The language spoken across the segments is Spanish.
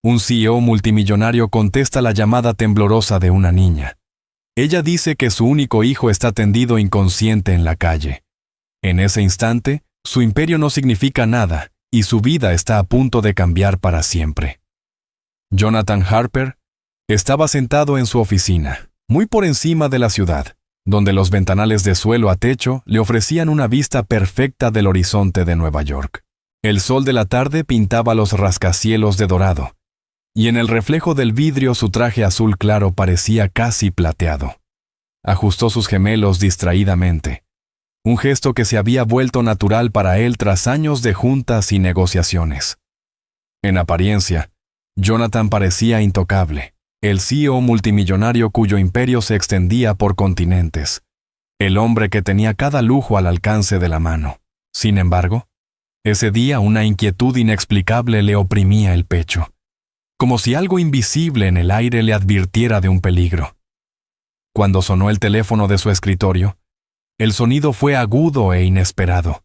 Un CEO multimillonario contesta la llamada temblorosa de una niña. Ella dice que su único hijo está tendido inconsciente en la calle. En ese instante, su imperio no significa nada y su vida está a punto de cambiar para siempre. Jonathan Harper estaba sentado en su oficina, muy por encima de la ciudad, donde los ventanales de suelo a techo le ofrecían una vista perfecta del horizonte de Nueva York. El sol de la tarde pintaba los rascacielos de dorado, y en el reflejo del vidrio su traje azul claro parecía casi plateado. Ajustó sus gemelos distraídamente, un gesto que se había vuelto natural para él tras años de juntas y negociaciones. En apariencia, Jonathan parecía intocable, el CEO multimillonario cuyo imperio se extendía por continentes, el hombre que tenía cada lujo al alcance de la mano. Sin embargo, ese día una inquietud inexplicable le oprimía el pecho, como si algo invisible en el aire le advirtiera de un peligro. Cuando sonó el teléfono de su escritorio, el sonido fue agudo e inesperado,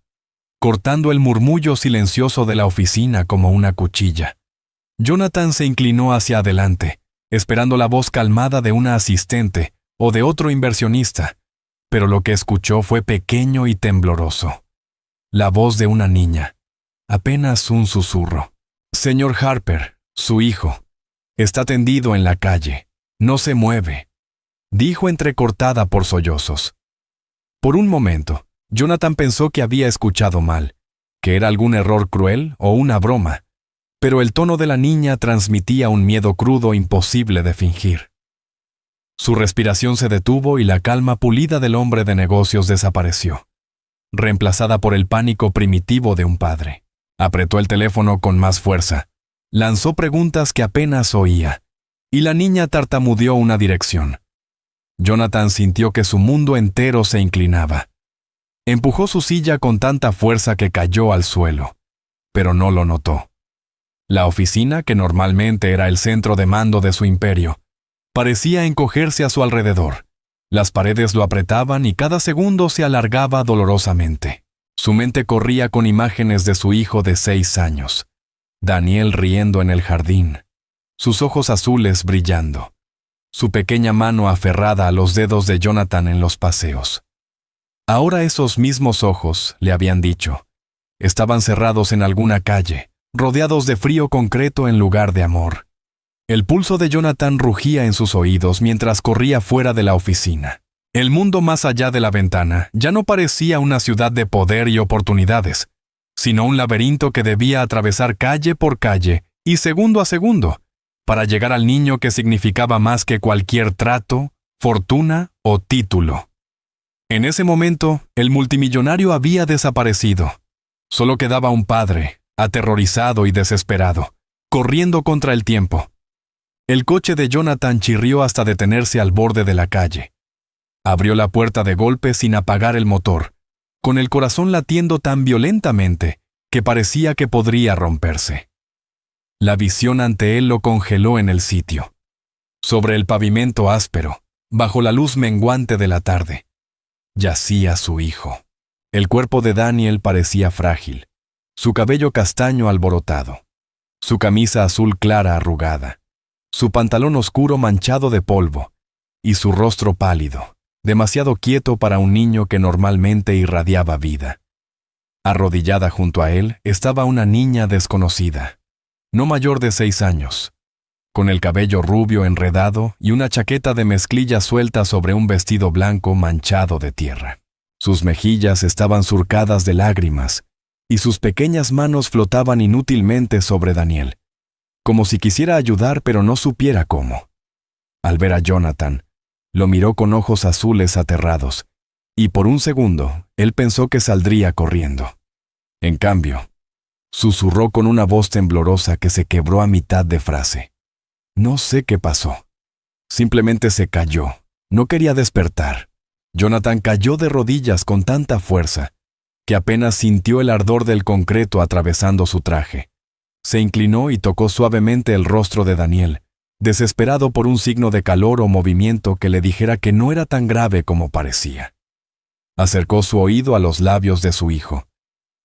cortando el murmullo silencioso de la oficina como una cuchilla. Jonathan se inclinó hacia adelante, esperando la voz calmada de una asistente o de otro inversionista, pero lo que escuchó fue pequeño y tembloroso. La voz de una niña, apenas un susurro. Señor Harper, su hijo, está tendido en la calle, no se mueve, dijo entrecortada por sollozos. Por un momento, Jonathan pensó que había escuchado mal, que era algún error cruel o una broma, pero el tono de la niña transmitía un miedo crudo imposible de fingir. Su respiración se detuvo y la calma pulida del hombre de negocios desapareció, reemplazada por el pánico primitivo de un padre. Apretó el teléfono con más fuerza, lanzó preguntas que apenas oía, y la niña tartamudeó una dirección. Jonathan sintió que su mundo entero se inclinaba. Empujó su silla con tanta fuerza que cayó al suelo, pero no lo notó. La oficina, que normalmente era el centro de mando de su imperio, parecía encogerse a su alrededor. Las paredes lo apretaban y cada segundo se alargaba dolorosamente. Su mente corría con imágenes de su hijo de 6 años, Daniel riendo en el jardín, sus ojos azules brillando, su pequeña mano aferrada a los dedos de Jonathan en los paseos. Ahora esos mismos ojos, le habían dicho, estaban cerrados en alguna calle, rodeados de frío concreto en lugar de amor. El pulso de Jonathan rugía en sus oídos mientras corría fuera de la oficina. El mundo más allá de la ventana ya no parecía una ciudad de poder y oportunidades, sino un laberinto que debía atravesar calle por calle y segundo a segundo, para llegar al niño que significaba más que cualquier trato, fortuna o título. En ese momento, el multimillonario había desaparecido. Solo quedaba un padre, aterrorizado y desesperado, corriendo contra el tiempo. El coche de Jonathan chirrió hasta detenerse al borde de la calle. Abrió la puerta de golpe sin apagar el motor, con el corazón latiendo tan violentamente que parecía que podría romperse. La visión ante él lo congeló en el sitio. Sobre el pavimento áspero, bajo la luz menguante de la tarde, yacía su hijo. El cuerpo de Daniel parecía frágil, su cabello castaño alborotado, su camisa azul clara arrugada, su pantalón oscuro manchado de polvo, y su rostro pálido, demasiado quieto para un niño que normalmente irradiaba vida. Arrodillada junto a él estaba una niña desconocida, no mayor de 6 años, con el cabello rubio enredado y una chaqueta de mezclilla suelta sobre un vestido blanco manchado de tierra. Sus mejillas estaban surcadas de lágrimas, y sus pequeñas manos flotaban inútilmente sobre Daniel, como si quisiera ayudar pero no supiera cómo. Al ver a Jonathan, lo miró con ojos azules aterrados, y por un segundo él pensó que saldría corriendo. En cambio, susurró con una voz temblorosa que se quebró a mitad de frase. No sé qué pasó. Simplemente se cayó. No quería despertar. Jonathan cayó de rodillas con tanta fuerza que apenas sintió el ardor del concreto atravesando su traje. Se inclinó y tocó suavemente el rostro de Daniel, desesperado por un signo de calor o movimiento que le dijera que no era tan grave como parecía. Acercó su oído a los labios de su hijo,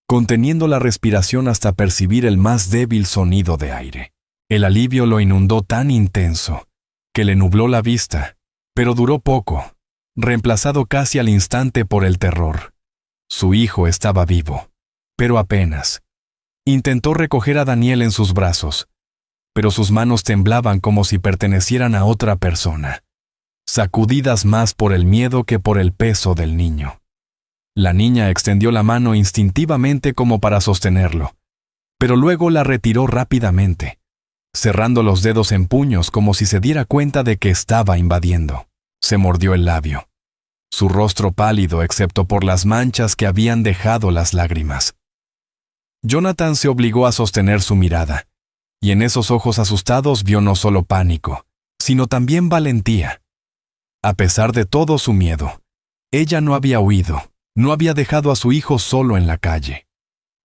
conteniendo la respiración hasta percibir el más débil sonido de aire. El alivio lo inundó tan intenso que le nubló la vista, pero duró poco, reemplazado casi al instante por el terror. Su hijo estaba vivo, pero apenas. Intentó recoger a Daniel en sus brazos, pero sus manos temblaban como si pertenecieran a otra persona, sacudidas más por el miedo que por el peso del niño. La niña extendió la mano instintivamente como para sostenerlo, pero luego la retiró rápidamente, cerrando los dedos en puños como si se diera cuenta de que estaba invadiendo. Se mordió el labio, su rostro pálido excepto por las manchas que habían dejado las lágrimas. Jonathan se obligó a sostener su mirada, y en esos ojos asustados vio no solo pánico, sino también valentía. A pesar de todo su miedo, ella no había huido, no había dejado a su hijo solo en la calle.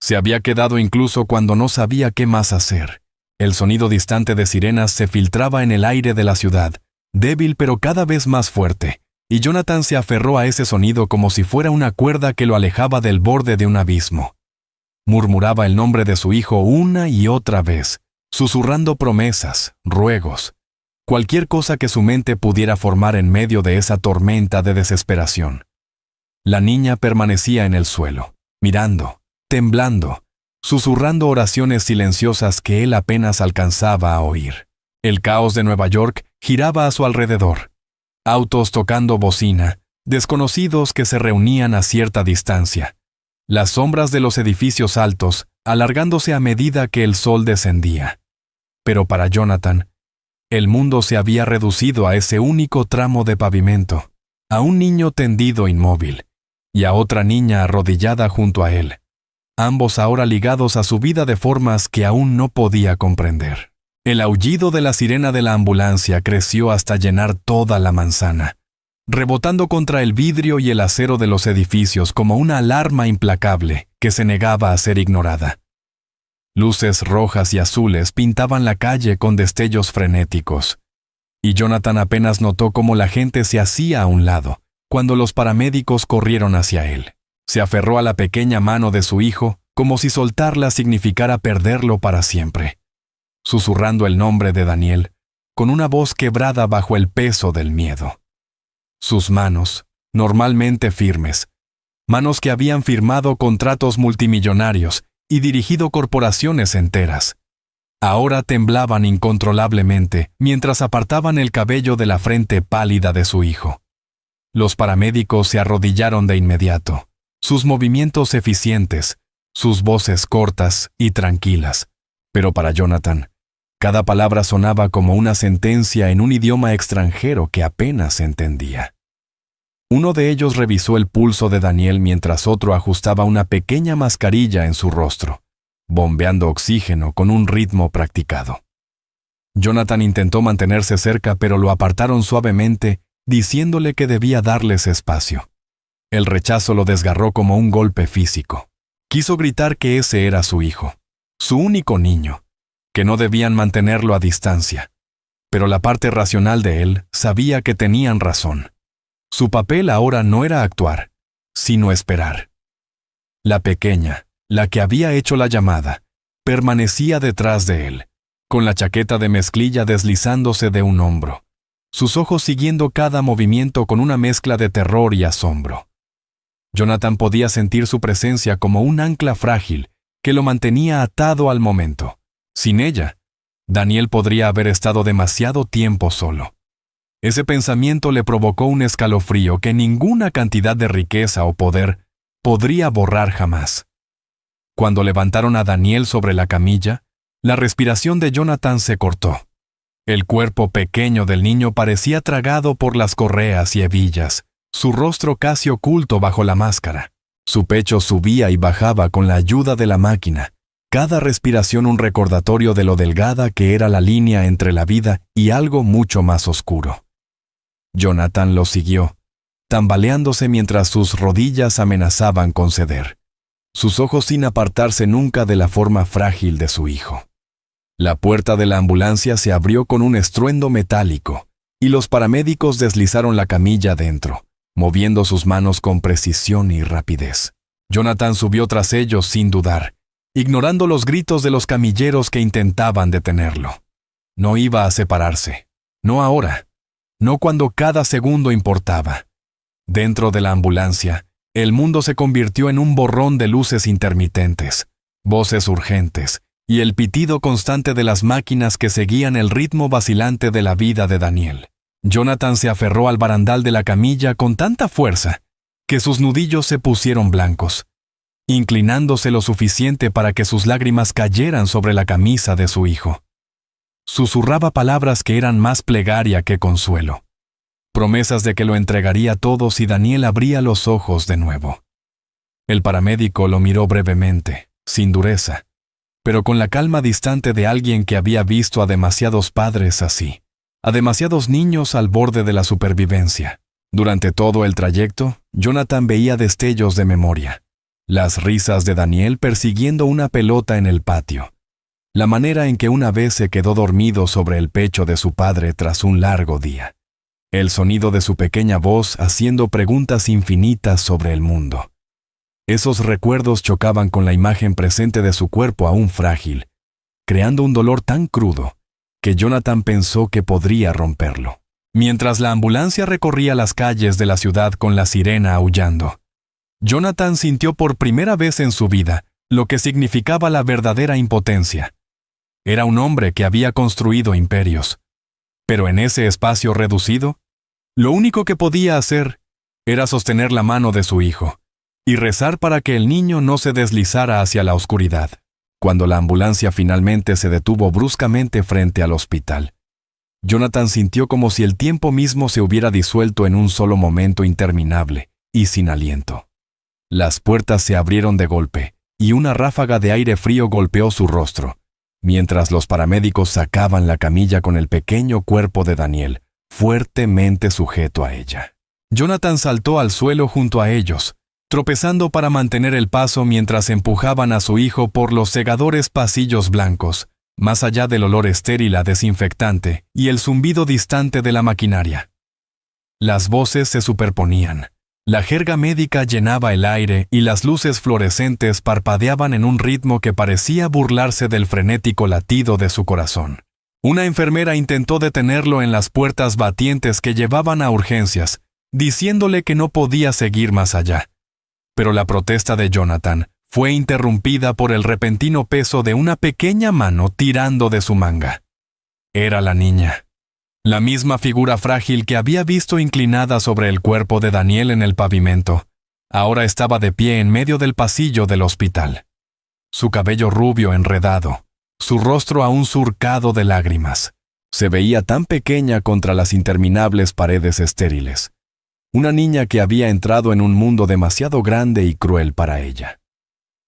Se había quedado incluso cuando no sabía qué más hacer. El sonido distante de sirenas se filtraba en el aire de la ciudad, débil pero cada vez más fuerte, y Jonathan se aferró a ese sonido como si fuera una cuerda que lo alejaba del borde de un abismo. Murmuraba el nombre de su hijo una y otra vez, susurrando promesas, ruegos, cualquier cosa que su mente pudiera formar en medio de esa tormenta de desesperación. La niña permanecía en el suelo, mirando, temblando, susurrando oraciones silenciosas que él apenas alcanzaba a oír. El caos de Nueva York giraba a su alrededor. Autos tocando bocina, desconocidos que se reunían a cierta distancia. Las sombras de los edificios altos, alargándose a medida que el sol descendía. Pero para Jonathan, el mundo se había reducido a ese único tramo de pavimento, a un niño tendido inmóvil, y a otra niña arrodillada junto a él, ambos ahora ligados a su vida de formas que aún no podía comprender. El aullido de la sirena de la ambulancia creció hasta llenar toda la manzana, rebotando contra el vidrio y el acero de los edificios como una alarma implacable que se negaba a ser ignorada. Luces rojas y azules pintaban la calle con destellos frenéticos, y Jonathan apenas notó cómo la gente se hacía a un lado, cuando los paramédicos corrieron hacia él. Se aferró a la pequeña mano de su hijo como si soltarla significara perderlo para siempre, susurrando el nombre de Daniel, con una voz quebrada bajo el peso del miedo. Sus manos, normalmente firmes, manos que habían firmado contratos multimillonarios y dirigido corporaciones enteras, ahora temblaban incontrolablemente mientras apartaban el cabello de la frente pálida de su hijo. Los paramédicos se arrodillaron de inmediato, sus movimientos eficientes, sus voces cortas y tranquilas, pero para Jonathan, cada palabra sonaba como una sentencia en un idioma extranjero que apenas entendía. Uno de ellos revisó el pulso de Daniel mientras otro ajustaba una pequeña mascarilla en su rostro, bombeando oxígeno con un ritmo practicado. Jonathan intentó mantenerse cerca, pero lo apartaron suavemente, diciéndole que debía darles espacio. El rechazo lo desgarró como un golpe físico. Quiso gritar que ese era su hijo, su único niño, que no debían mantenerlo a distancia. Pero la parte racional de él sabía que tenían razón. Su papel ahora no era actuar, sino esperar. La pequeña, la que había hecho la llamada, permanecía detrás de él, con la chaqueta de mezclilla deslizándose de un hombro, sus ojos siguiendo cada movimiento con una mezcla de terror y asombro. Jonathan podía sentir su presencia como un ancla frágil que lo mantenía atado al momento. Sin ella, Daniel podría haber estado demasiado tiempo solo. Ese pensamiento le provocó un escalofrío que ninguna cantidad de riqueza o poder podría borrar jamás. Cuando levantaron a Daniel sobre la camilla, la respiración de Jonathan se cortó. El cuerpo pequeño del niño parecía tragado por las correas y hebillas, su rostro casi oculto bajo la máscara. Su pecho subía y bajaba con la ayuda de la máquina, cada respiración un recordatorio de lo delgada que era la línea entre la vida y algo mucho más oscuro. Jonathan lo siguió, tambaleándose mientras sus rodillas amenazaban con ceder, sus ojos sin apartarse nunca de la forma frágil de su hijo. La puerta de la ambulancia se abrió con un estruendo metálico, y los paramédicos deslizaron la camilla dentro, moviendo sus manos con precisión y rapidez. Jonathan subió tras ellos sin dudar, ignorando los gritos de los camilleros que intentaban detenerlo. No iba a separarse. No ahora. No cuando cada segundo importaba. Dentro de la ambulancia, el mundo se convirtió en un borrón de luces intermitentes, voces urgentes y el pitido constante de las máquinas que seguían el ritmo vacilante de la vida de Daniel. Jonathan se aferró al barandal de la camilla con tanta fuerza que sus nudillos se pusieron blancos, inclinándose lo suficiente para que sus lágrimas cayeran sobre la camisa de su hijo. Susurraba palabras que eran más plegaria que consuelo, promesas de que lo entregaría todo si Daniel abría los ojos de nuevo. El paramédico lo miró brevemente, sin dureza, pero con la calma distante de alguien que había visto a demasiados padres así, a demasiados niños al borde de la supervivencia. Durante todo el trayecto, Jonathan veía destellos de memoria. Las risas de Daniel persiguiendo una pelota en el patio. La manera en que una vez se quedó dormido sobre el pecho de su padre tras un largo día. El sonido de su pequeña voz haciendo preguntas infinitas sobre el mundo. Esos recuerdos chocaban con la imagen presente de su cuerpo aún frágil, creando un dolor tan crudo que Jonathan pensó que podría romperlo. Mientras la ambulancia recorría las calles de la ciudad con la sirena aullando, Jonathan sintió por primera vez en su vida lo que significaba la verdadera impotencia. Era un hombre que había construido imperios, pero en ese espacio reducido, lo único que podía hacer era sostener la mano de su hijo y rezar para que el niño no se deslizara hacia la oscuridad. Cuando la ambulancia finalmente se detuvo bruscamente frente al hospital, Jonathan sintió como si el tiempo mismo se hubiera disuelto en un solo momento interminable y sin aliento. Las puertas se abrieron de golpe y una ráfaga de aire frío golpeó su rostro, mientras los paramédicos sacaban la camilla con el pequeño cuerpo de Daniel, fuertemente sujeto a ella. Jonathan saltó al suelo junto a ellos, tropezando para mantener el paso mientras empujaban a su hijo por los cegadores pasillos blancos, más allá del olor estéril a desinfectante y el zumbido distante de la maquinaria. Las voces se superponían. La jerga médica llenaba el aire y las luces fluorescentes parpadeaban en un ritmo que parecía burlarse del frenético latido de su corazón. Una enfermera intentó detenerlo en las puertas batientes que llevaban a urgencias, diciéndole que no podía seguir más allá. Pero la protesta de Jonathan fue interrumpida por el repentino peso de una pequeña mano tirando de su manga. Era la niña. La misma figura frágil que había visto inclinada sobre el cuerpo de Daniel en el pavimento, ahora estaba de pie en medio del pasillo del hospital. Su cabello rubio enredado, su rostro aún surcado de lágrimas, se veía tan pequeña contra las interminables paredes estériles. Una niña que había entrado en un mundo demasiado grande y cruel para ella.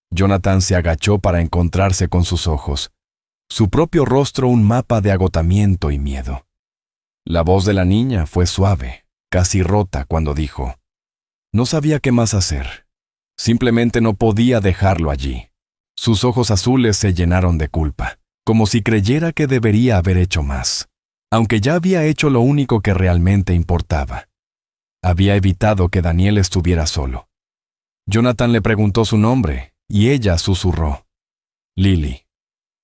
Jonathan se agachó para encontrarse con sus ojos, su propio rostro un mapa de agotamiento y miedo. La voz de la niña fue suave, casi rota cuando dijo, no sabía qué más hacer. Simplemente no podía dejarlo allí. Sus ojos azules se llenaron de culpa, como si creyera que debería haber hecho más, aunque ya había hecho lo único que realmente importaba. Había evitado que Daniel estuviera solo. Jonathan le preguntó su nombre, y ella susurró, Lily.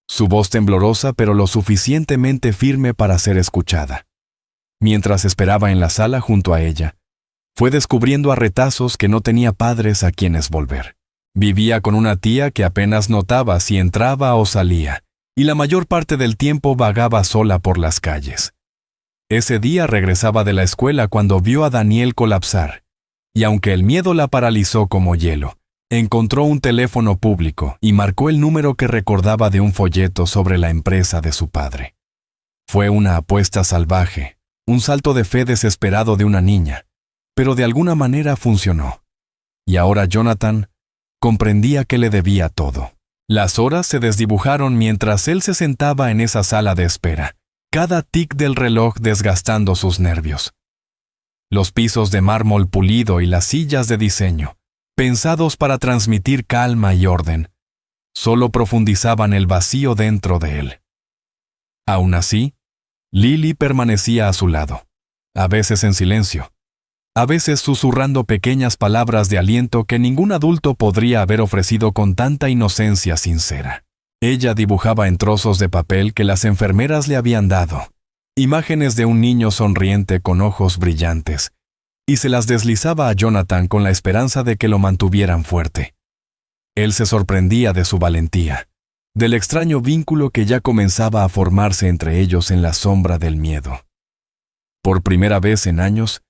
Su voz temblorosa pero lo suficientemente firme para ser escuchada. Mientras esperaba en la sala junto a ella, fue descubriendo a retazos que no tenía padres a quienes volver. Vivía con una tía que apenas notaba si entraba o salía, y la mayor parte del tiempo vagaba sola por las calles. Ese día regresaba de la escuela cuando vio a Daniel colapsar, y aunque el miedo la paralizó como hielo, encontró un teléfono público y marcó el número que recordaba de un folleto sobre la empresa de su padre. Fue una apuesta salvaje, un salto de fe desesperado de una niña, pero de alguna manera funcionó. Y ahora Jonathan comprendía que le debía todo. Las horas se desdibujaron mientras él se sentaba en esa sala de espera, cada tic del reloj desgastando sus nervios. Los pisos de mármol pulido y las sillas de diseño, pensados para transmitir calma y orden, solo profundizaban el vacío dentro de él. Aún así, Lily permanecía a su lado, a veces en silencio, a veces susurrando pequeñas palabras de aliento que ningún adulto podría haber ofrecido con tanta inocencia sincera. Ella dibujaba en trozos de papel que las enfermeras le habían dado, imágenes de un niño sonriente con ojos brillantes, y se las deslizaba a Jonathan con la esperanza de que lo mantuvieran fuerte. Él se sorprendía de su valentía, del extraño vínculo que ya comenzaba a formarse entre ellos en la sombra del miedo. Por primera vez en años,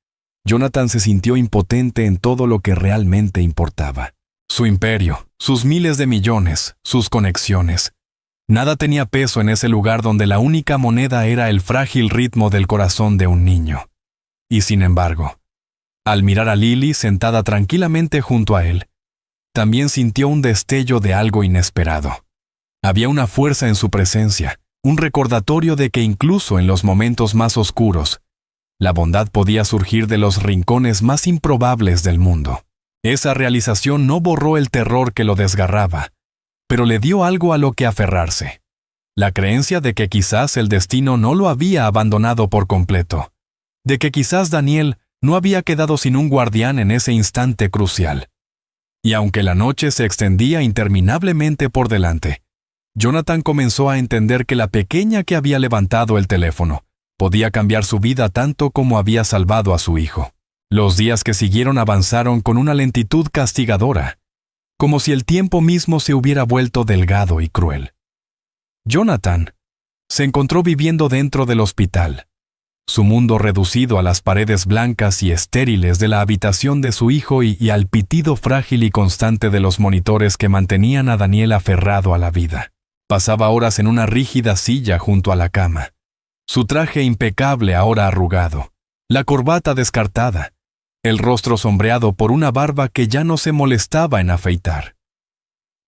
Jonathan se sintió impotente en todo lo que realmente importaba. Su imperio, sus miles de millones, sus conexiones. Nada tenía peso en ese lugar donde la única moneda era el frágil ritmo del corazón de un niño. Y sin embargo, al mirar a Lily sentada tranquilamente junto a él, también sintió un destello de algo inesperado. Había una fuerza en su presencia, un recordatorio de que incluso en los momentos más oscuros, la bondad podía surgir de los rincones más improbables del mundo. Esa realización no borró el terror que lo desgarraba, pero le dio algo a lo que aferrarse. La creencia de que quizás el destino no lo había abandonado por completo, de que quizás Daniel no había quedado sin un guardián en ese instante crucial. Y aunque la noche se extendía interminablemente por delante, Jonathan comenzó a entender que la pequeña que había levantado el teléfono podía cambiar su vida tanto como había salvado a su hijo. Los días que siguieron avanzaron con una lentitud castigadora, como si el tiempo mismo se hubiera vuelto delgado y cruel. Jonathan se encontró viviendo dentro del hospital, su mundo reducido a las paredes blancas y estériles de la habitación de su hijo y al pitido frágil y constante de los monitores que mantenían a Daniel aferrado a la vida. Pasaba horas en una rígida silla junto a la cama, su traje impecable ahora arrugado, la corbata descartada, el rostro sombreado por una barba que ya no se molestaba en afeitar.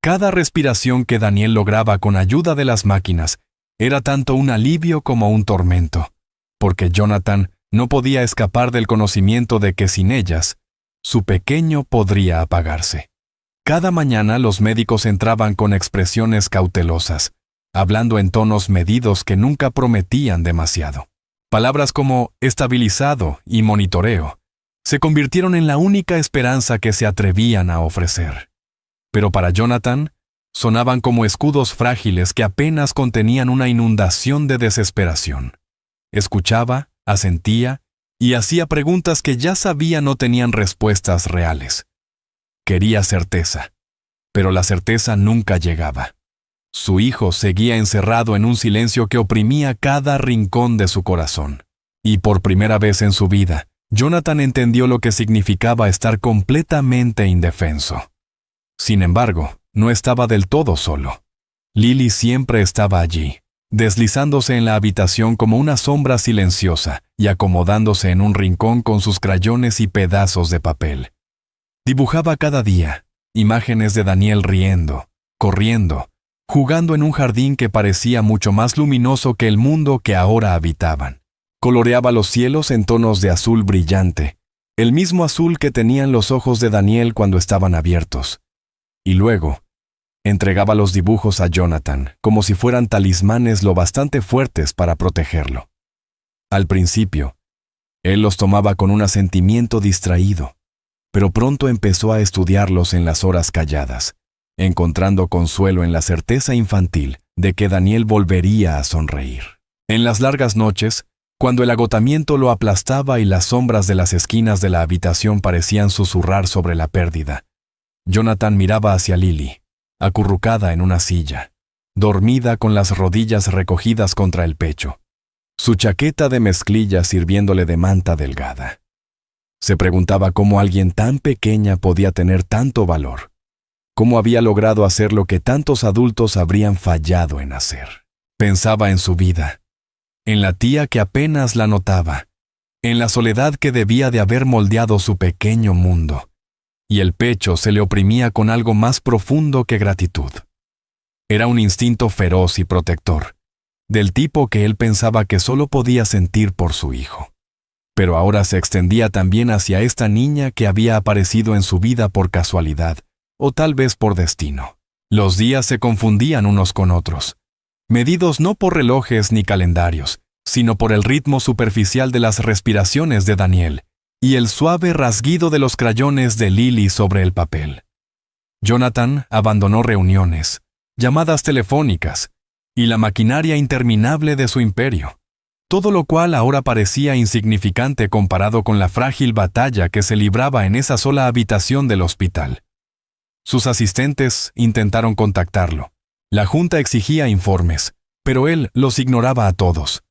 Cada respiración que Daniel lograba con ayuda de las máquinas era tanto un alivio como un tormento, porque Jonathan no podía escapar del conocimiento de que sin ellas, su pequeño podría apagarse. Cada mañana los médicos entraban con expresiones cautelosas, hablando en tonos medidos que nunca prometían demasiado. Palabras como estabilizado y monitoreo se convirtieron en la única esperanza que se atrevían a ofrecer. Pero para Jonathan, sonaban como escudos frágiles que apenas contenían una inundación de desesperación. Escuchaba, asentía y hacía preguntas que ya sabía no tenían respuestas reales. Quería certeza, pero la certeza nunca llegaba. Su hijo seguía encerrado en un silencio que oprimía cada rincón de su corazón. Y por primera vez en su vida, Jonathan entendió lo que significaba estar completamente indefenso. Sin embargo, no estaba del todo solo. Lily siempre estaba allí, deslizándose en la habitación como una sombra silenciosa y acomodándose en un rincón con sus crayones y pedazos de papel. Dibujaba cada día imágenes de Daniel riendo, corriendo, jugando en un jardín que parecía mucho más luminoso que el mundo que ahora habitaban. Coloreaba los cielos en tonos de azul brillante, el mismo azul que tenían los ojos de Daniel cuando estaban abiertos. Y luego, entregaba los dibujos a Jonathan, como si fueran talismanes lo bastante fuertes para protegerlo. Al principio, él los tomaba con un asentimiento distraído, pero pronto empezó a estudiarlos en las horas calladas, encontrando consuelo en la certeza infantil de que Daniel volvería a sonreír. En las largas noches, cuando el agotamiento lo aplastaba y las sombras de las esquinas de la habitación parecían susurrar sobre la pérdida, Jonathan miraba hacia Lily, acurrucada en una silla, dormida con las rodillas recogidas contra el pecho, su chaqueta de mezclilla sirviéndole de manta delgada. Se preguntaba cómo alguien tan pequeña podía tener tanto valor, cómo había logrado hacer lo que tantos adultos habrían fallado en hacer. Pensaba en su vida, en la tía que apenas la notaba, en la soledad que debía de haber moldeado su pequeño mundo, y el pecho se le oprimía con algo más profundo que gratitud. Era un instinto feroz y protector, del tipo que él pensaba que solo podía sentir por su hijo. Pero ahora se extendía también hacia esta niña que había aparecido en su vida por casualidad, o tal vez por destino. Los días se confundían unos con otros, medidos no por relojes ni calendarios, sino por el ritmo superficial de las respiraciones de Daniel y el suave rasguido de los crayones de Lily sobre el papel. Jonathan abandonó reuniones, llamadas telefónicas y la maquinaria interminable de su imperio. Todo lo cual ahora parecía insignificante comparado con la frágil batalla que se libraba en esa sola habitación del hospital. Sus asistentes intentaron contactarlo. La junta exigía informes, pero él los ignoraba a todos.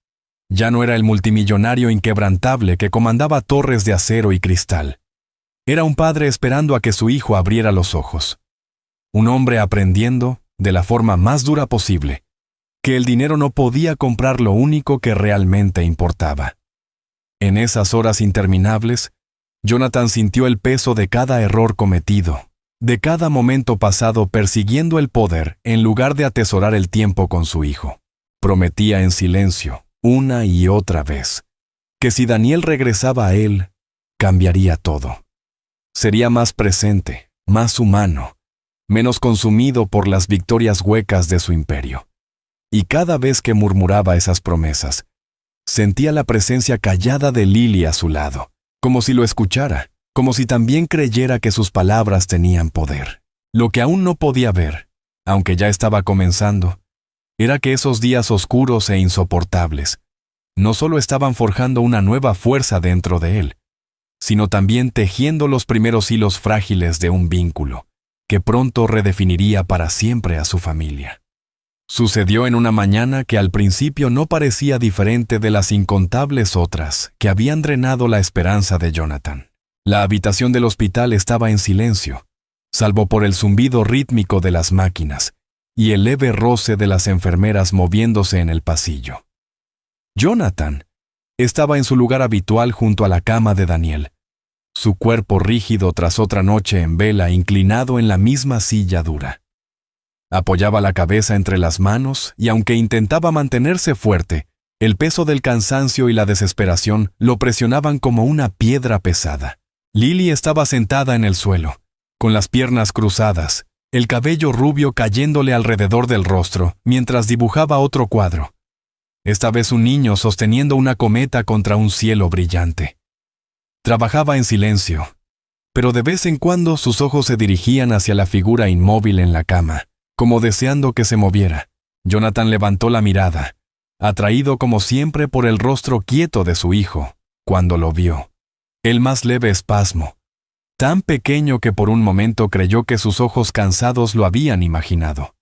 Ya no era el multimillonario inquebrantable que comandaba torres de acero y cristal. Era un padre esperando a que su hijo abriera los ojos. Un hombre aprendiendo, de la forma más dura posible, que el dinero no podía comprar lo único que realmente importaba. En esas horas interminables, Jonathan sintió el peso de cada error cometido, de cada momento pasado persiguiendo el poder en lugar de atesorar el tiempo con su hijo. Prometía en silencio, una y otra vez, que si Daniel regresaba a él, cambiaría todo. Sería más presente, más humano, menos consumido por las victorias huecas de su imperio. Y cada vez que murmuraba esas promesas, sentía la presencia callada de Lily a su lado, como si lo escuchara, como si también creyera que sus palabras tenían poder. Lo que aún no podía ver, aunque ya estaba comenzando, era que esos días oscuros e insoportables no solo estaban forjando una nueva fuerza dentro de él, sino también tejiendo los primeros hilos frágiles de un vínculo que pronto redefiniría para siempre a su familia. Sucedió en una mañana que al principio no parecía diferente de las incontables otras que habían drenado la esperanza de Jonathan. La habitación del hospital estaba en silencio, salvo por el zumbido rítmico de las máquinas y el leve roce de las enfermeras moviéndose en el pasillo. Jonathan estaba en su lugar habitual junto a la cama de Daniel, su cuerpo rígido tras otra noche en vela inclinado en la misma silla dura. Apoyaba la cabeza entre las manos y aunque intentaba mantenerse fuerte, el peso del cansancio y la desesperación lo presionaban como una piedra pesada. Lily estaba sentada en el suelo, con las piernas cruzadas, el cabello rubio cayéndole alrededor del rostro, mientras dibujaba otro cuadro. Esta vez un niño sosteniendo una cometa contra un cielo brillante. Trabajaba en silencio, pero de vez en cuando sus ojos se dirigían hacia la figura inmóvil en la cama, como deseando que se moviera. Jonathan levantó la mirada, atraído como siempre por el rostro quieto de su hijo, cuando lo vio. El más leve espasmo, tan pequeño que por un momento creyó que sus ojos cansados lo habían imaginado.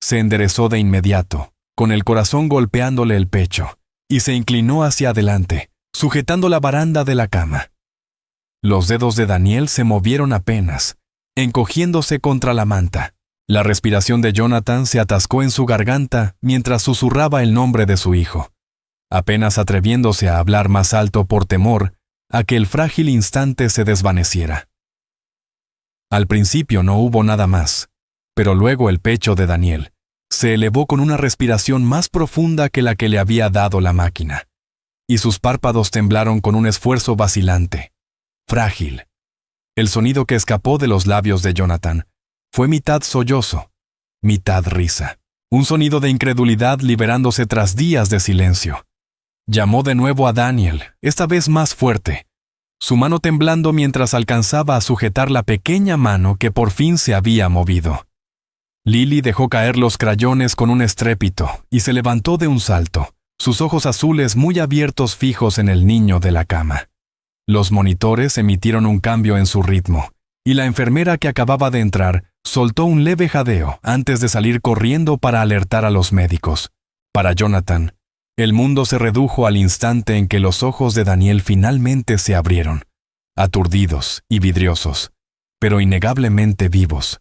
Se enderezó de inmediato, con el corazón golpeándole el pecho, y se inclinó hacia adelante, sujetando la baranda de la cama. Los dedos de Daniel se movieron apenas, encogiéndose contra la manta. La respiración de Jonathan se atascó en su garganta mientras susurraba el nombre de su hijo, apenas atreviéndose a hablar más alto por temor a que el frágil instante se desvaneciera. Al principio no hubo nada más, pero luego el pecho de Daniel se elevó con una respiración más profunda que la que le había dado la máquina, y sus párpados temblaron con un esfuerzo vacilante, frágil. El sonido que escapó de los labios de Jonathan fue mitad sollozo, mitad risa, un sonido de incredulidad liberándose tras días de silencio. Llamó de nuevo a Daniel, esta vez más fuerte, su mano temblando mientras alcanzaba a sujetar la pequeña mano que por fin se había movido. Lily dejó caer los crayones con un estrépito y se levantó de un salto, sus ojos azules muy abiertos fijos en el niño de la cama. Los monitores emitieron un cambio en su ritmo, y la enfermera que acababa de entrar soltó un leve jadeo antes de salir corriendo para alertar a los médicos. Para Jonathan, el mundo se redujo al instante en que los ojos de Daniel finalmente se abrieron, aturdidos y vidriosos, pero innegablemente vivos.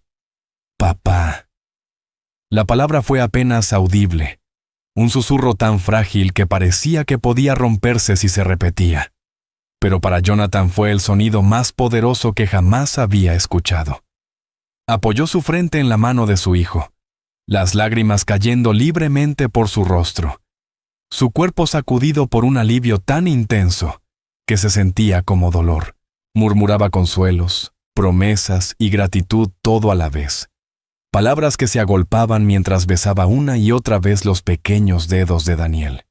«Papá». La palabra fue apenas audible, un susurro tan frágil que parecía que podía romperse si se repetía. Pero para Jonathan fue el sonido más poderoso que jamás había escuchado. Apoyó su frente en la mano de su hijo, las lágrimas cayendo libremente por su rostro, su cuerpo sacudido por un alivio tan intenso que se sentía como dolor. Murmuraba consuelos, promesas y gratitud todo a la vez. Palabras que se agolpaban mientras besaba una y otra vez los pequeños dedos de Daniel.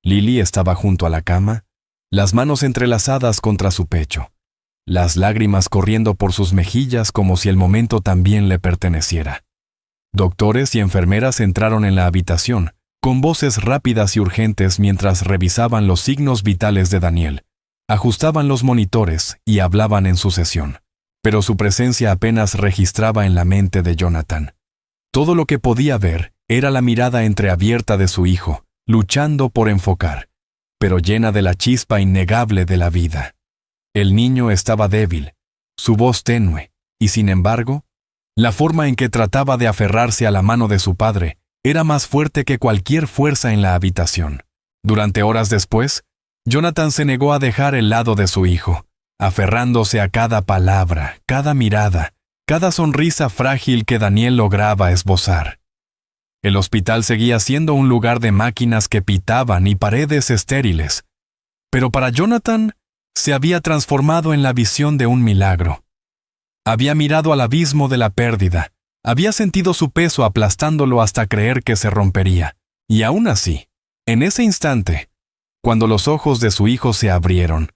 Lily estaba junto a la cama, las manos entrelazadas contra su pecho, las lágrimas corriendo por sus mejillas como si el momento también le perteneciera. Doctores y enfermeras entraron en la habitación, con voces rápidas y urgentes mientras revisaban los signos vitales de Daniel, ajustaban los monitores y hablaban en sucesión. Pero su presencia apenas registraba en la mente de Jonathan. Todo lo que podía ver era la mirada entreabierta de su hijo, luchando por enfocar, pero llena de la chispa innegable de la vida. El niño estaba débil, su voz tenue, y sin embargo, la forma en que trataba de aferrarse a la mano de su padre era más fuerte que cualquier fuerza en la habitación. Durante horas después, Jonathan se negó a dejar el lado de su hijo, aferrándose a cada palabra, cada mirada, cada sonrisa frágil que Daniel lograba esbozar. El hospital seguía siendo un lugar de máquinas que pitaban y paredes estériles, pero para Jonathan se había transformado en la visión de un milagro. Había mirado al abismo de la pérdida, había sentido su peso aplastándolo hasta creer que se rompería, y aún así, en ese instante, cuando los ojos de su hijo se abrieron,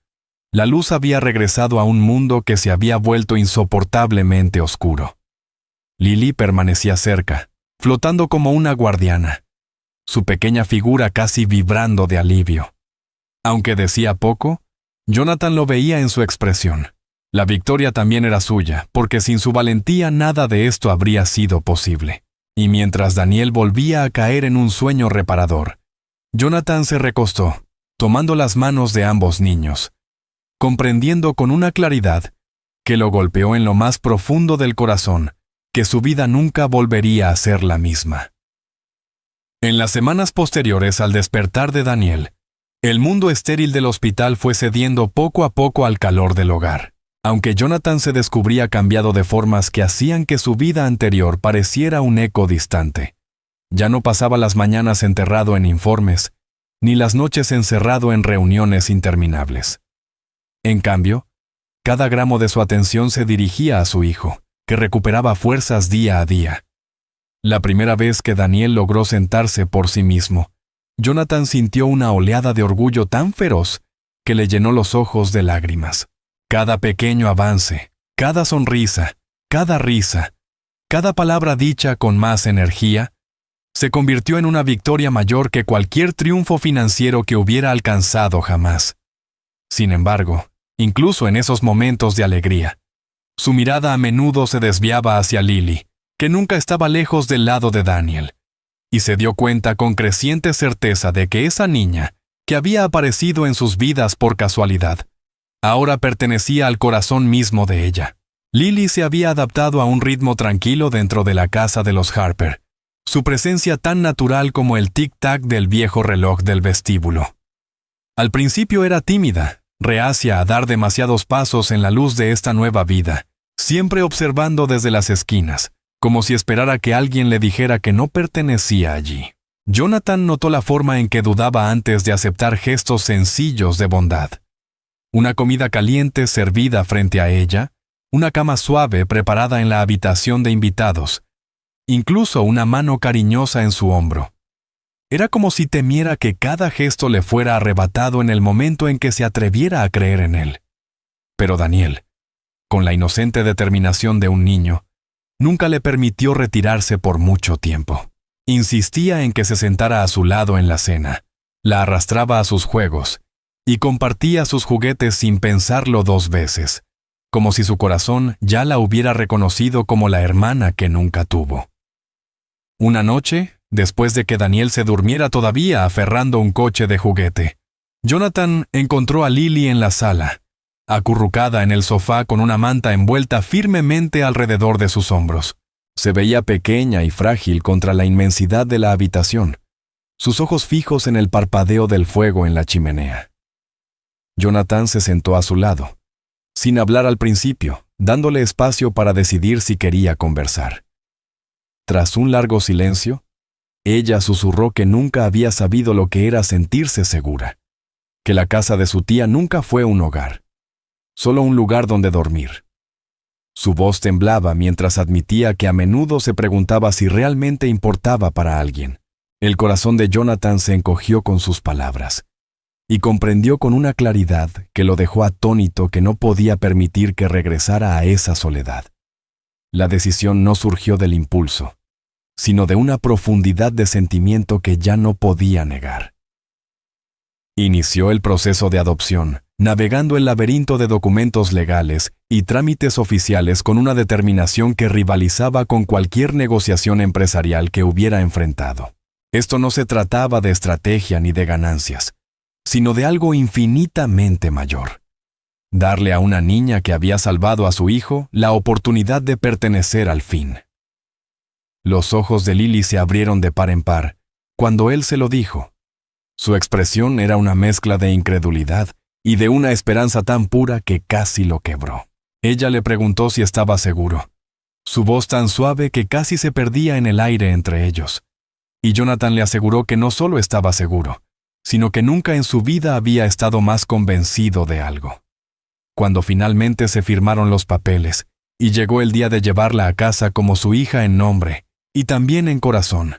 la luz había regresado a un mundo que se había vuelto insoportablemente oscuro. Lily permanecía cerca, flotando como una guardiana, su pequeña figura casi vibrando de alivio. Aunque decía poco, Jonathan lo veía en su expresión. La victoria también era suya, porque sin su valentía nada de esto habría sido posible. Y mientras Daniel volvía a caer en un sueño reparador, Jonathan se recostó, tomando las manos de ambos niños, comprendiendo con una claridad que lo golpeó en lo más profundo del corazón, que su vida nunca volvería a ser la misma. En las semanas posteriores al despertar de Daniel, el mundo estéril del hospital fue cediendo poco a poco al calor del hogar, aunque Jonathan se descubría cambiado de formas que hacían que su vida anterior pareciera un eco distante. Ya no pasaba las mañanas enterrado en informes, ni las noches encerrado en reuniones interminables. En cambio, cada gramo de su atención se dirigía a su hijo, que recuperaba fuerzas día a día. La primera vez que Daniel logró sentarse por sí mismo, Jonathan sintió una oleada de orgullo tan feroz que le llenó los ojos de lágrimas. Cada pequeño avance, cada sonrisa, cada risa, cada palabra dicha con más energía, se convirtió en una victoria mayor que cualquier triunfo financiero que hubiera alcanzado jamás. Sin embargo, incluso en esos momentos de alegría, su mirada a menudo se desviaba hacia Lily, que nunca estaba lejos del lado de Daniel, y se dio cuenta con creciente certeza de que esa niña, que había aparecido en sus vidas por casualidad, ahora pertenecía al corazón mismo de ella. Lily se había adaptado a un ritmo tranquilo dentro de la casa de los Harper, su presencia tan natural como el tic-tac del viejo reloj del vestíbulo. Al principio era tímida, reacia a dar demasiados pasos en la luz de esta nueva vida, siempre observando desde las esquinas, como si esperara que alguien le dijera que no pertenecía allí. Jonathan notó la forma en que dudaba antes de aceptar gestos sencillos de bondad. Una comida caliente servida frente a ella, una cama suave preparada en la habitación de invitados, incluso una mano cariñosa en su hombro. Era como si temiera que cada gesto le fuera arrebatado en el momento en que se atreviera a creer en él. Pero Daniel, con la inocente determinación de un niño, nunca le permitió retirarse por mucho tiempo. Insistía en que se sentara a su lado en la cena, la arrastraba a sus juegos y compartía sus juguetes sin pensarlo dos veces, como si su corazón ya la hubiera reconocido como la hermana que nunca tuvo. Una noche, después de que Daniel se durmiera todavía aferrando un coche de juguete, Jonathan encontró a Lily en la sala, acurrucada en el sofá con una manta envuelta firmemente alrededor de sus hombros. Se veía pequeña y frágil contra la inmensidad de la habitación, sus ojos fijos en el parpadeo del fuego en la chimenea. Jonathan se sentó a su lado, sin hablar al principio, dándole espacio para decidir si quería conversar. Tras un largo silencio, ella susurró que nunca había sabido lo que era sentirse segura, que la casa de su tía nunca fue un hogar, solo un lugar donde dormir. Su voz temblaba mientras admitía que a menudo se preguntaba si realmente importaba para alguien. El corazón de Jonathan se encogió con sus palabras, y comprendió con una claridad que lo dejó atónito que no podía permitir que regresara a esa soledad. La decisión no surgió del impulso, sino de una profundidad de sentimiento que ya no podía negar. Inició el proceso de adopción, navegando el laberinto de documentos legales y trámites oficiales con una determinación que rivalizaba con cualquier negociación empresarial que hubiera enfrentado. Esto no se trataba de estrategia ni de ganancias, sino de algo infinitamente mayor. Darle a una niña que había salvado a su hijo la oportunidad de pertenecer al fin. Los ojos de Lily se abrieron de par en par cuando él se lo dijo. Su expresión era una mezcla de incredulidad y de una esperanza tan pura que casi lo quebró. Ella le preguntó si estaba seguro, su voz tan suave que casi se perdía en el aire entre ellos. Y Jonathan le aseguró que no solo estaba seguro, sino que nunca en su vida había estado más convencido de algo. Cuando finalmente se firmaron los papeles y llegó el día de llevarla a casa como su hija en nombre y también en corazón,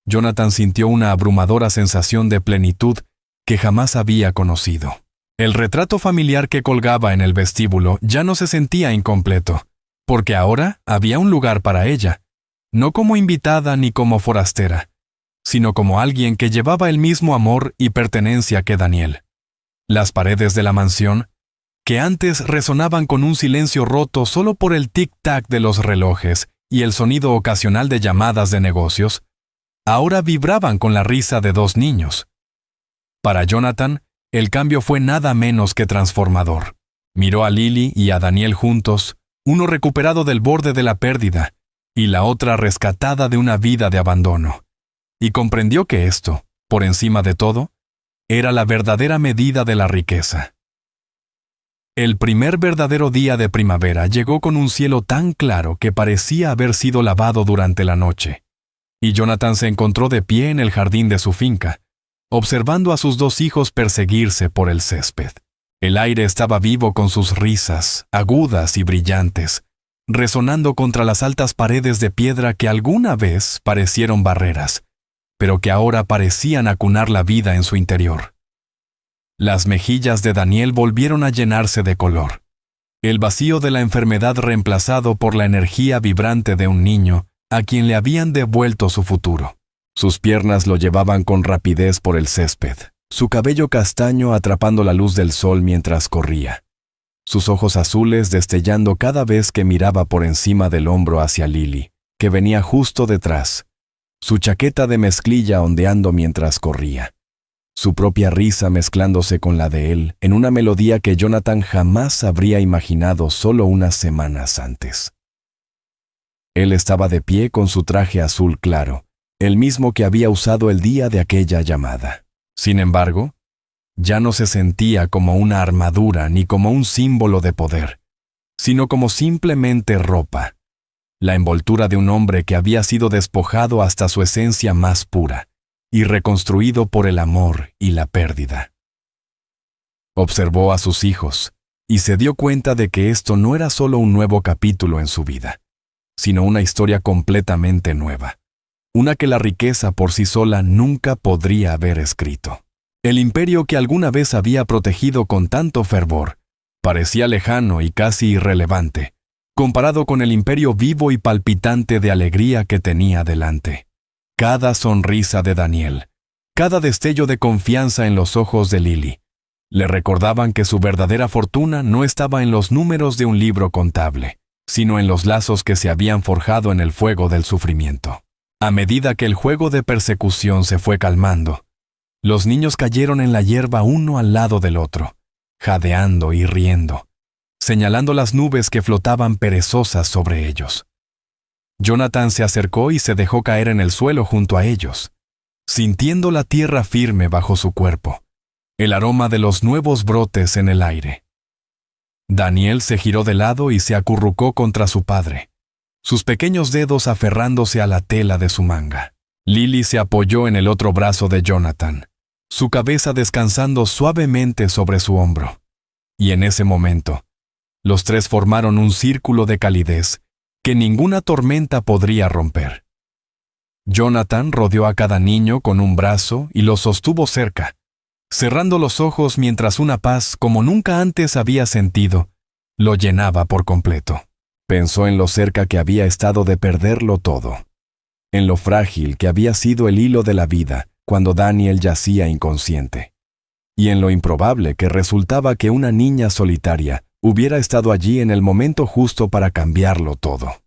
Jonathan sintió una abrumadora sensación de plenitud que jamás había conocido. El retrato familiar que colgaba en el vestíbulo ya no se sentía incompleto, porque ahora había un lugar para ella, no como invitada ni como forastera, sino como alguien que llevaba el mismo amor y pertenencia que Daniel. Las paredes de la mansión, que antes resonaban con un silencio roto solo por el tic-tac de los relojes y el sonido ocasional de llamadas de negocios, ahora vibraban con la risa de dos niños. Para Jonathan, el cambio fue nada menos que transformador. Miró a Lily y a Daniel juntos, uno recuperado del borde de la pérdida y la otra rescatada de una vida de abandono. Y comprendió que esto, por encima de todo, era la verdadera medida de la riqueza. El primer verdadero día de primavera llegó con un cielo tan claro que parecía haber sido lavado durante la noche, y Jonathan se encontró de pie en el jardín de su finca, observando a sus dos hijos perseguirse por el césped. El aire estaba vivo con sus risas, agudas y brillantes, resonando contra las altas paredes de piedra que alguna vez parecieron barreras, pero que ahora parecían acunar la vida en su interior. Las mejillas de Daniel volvieron a llenarse de color. El vacío de la enfermedad reemplazado por la energía vibrante de un niño a quien le habían devuelto su futuro. Sus piernas lo llevaban con rapidez por el césped, su cabello castaño atrapando la luz del sol mientras corría, sus ojos azules destellando cada vez que miraba por encima del hombro hacia Lily, que venía justo detrás, su chaqueta de mezclilla ondeando mientras corría, su propia risa mezclándose con la de él en una melodía que Jonathan jamás habría imaginado solo unas semanas antes. Él estaba de pie con su traje azul claro, el mismo que había usado el día de aquella llamada. Sin embargo, ya no se sentía como una armadura ni como un símbolo de poder, sino como simplemente ropa, la envoltura de un hombre que había sido despojado hasta su esencia más pura y reconstruido por el amor y la pérdida. Observó a sus hijos y se dio cuenta de que esto no era solo un nuevo capítulo en su vida, sino una historia completamente nueva, una que la riqueza por sí sola nunca podría haber escrito. El imperio que alguna vez había protegido con tanto fervor parecía lejano y casi irrelevante, comparado con el imperio vivo y palpitante de alegría que tenía delante. Cada sonrisa de Daniel, cada destello de confianza en los ojos de Lily, le recordaban que su verdadera fortuna no estaba en los números de un libro contable, sino en los lazos que se habían forjado en el fuego del sufrimiento. A medida que el juego de persecución se fue calmando, los niños cayeron en la hierba uno al lado del otro, jadeando y riendo, señalando las nubes que flotaban perezosas sobre ellos. Jonathan se acercó y se dejó caer en el suelo junto a ellos, sintiendo la tierra firme bajo su cuerpo, el aroma de los nuevos brotes en el aire. Daniel se giró de lado y se acurrucó contra su padre, sus pequeños dedos aferrándose a la tela de su manga. Lily se apoyó en el otro brazo de Jonathan, su cabeza descansando suavemente sobre su hombro. Y en ese momento, los tres formaron un círculo de calidez que ninguna tormenta podría romper. Jonathan rodeó a cada niño con un brazo y los sostuvo cerca, cerrando los ojos mientras una paz como nunca antes había sentido lo llenaba por completo. Pensó en lo cerca que había estado de perderlo todo. en lo frágil que había sido el hilo de la vida cuando Daniel yacía inconsciente, y en lo improbable que resultaba que una niña solitaria hubiera estado allí en el momento justo para cambiarlo todo.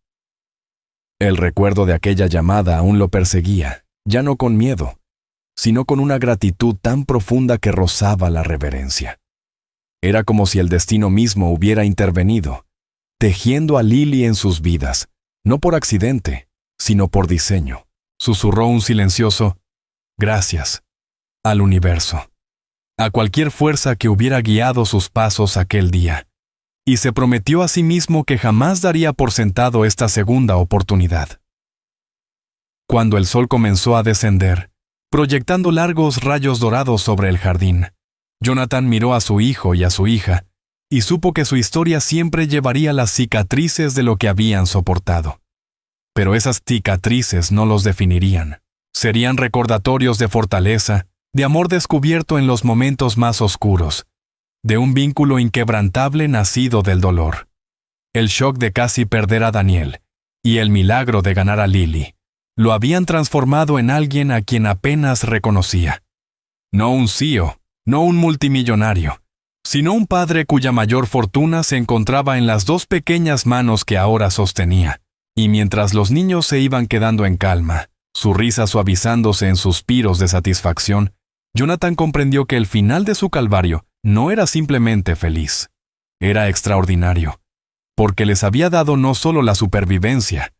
El recuerdo de aquella llamada aún lo perseguía, ya no con miedo, sino con una gratitud tan profunda que rozaba la reverencia. Era como si el destino mismo hubiera intervenido, tejiendo a Lily en sus vidas, no por accidente, sino por diseño. Susurró un silencioso «Gracias» al universo, a cualquier fuerza que hubiera guiado sus pasos aquel día, y se prometió a sí mismo que jamás daría por sentado esta segunda oportunidad. Cuando el sol comenzó a descender, proyectando largos rayos dorados sobre el jardín, Jonathan miró a su hijo y a su hija, y supo que su historia siempre llevaría las cicatrices de lo que habían soportado. Pero esas cicatrices no los definirían. Serían recordatorios de fortaleza, de amor descubierto en los momentos más oscuros, de un vínculo inquebrantable nacido del dolor. El shock de casi perder a Daniel y el milagro de ganar a Lily lo habían transformado en alguien a quien apenas reconocía. No un CEO, no un multimillonario, sino un padre cuya mayor fortuna se encontraba en las dos pequeñas manos que ahora sostenía. Y mientras los niños se iban quedando en calma, su risa suavizándose en suspiros de satisfacción, Jonathan comprendió que el final de su calvario no era simplemente feliz, era extraordinario, porque les había dado no solo la supervivencia,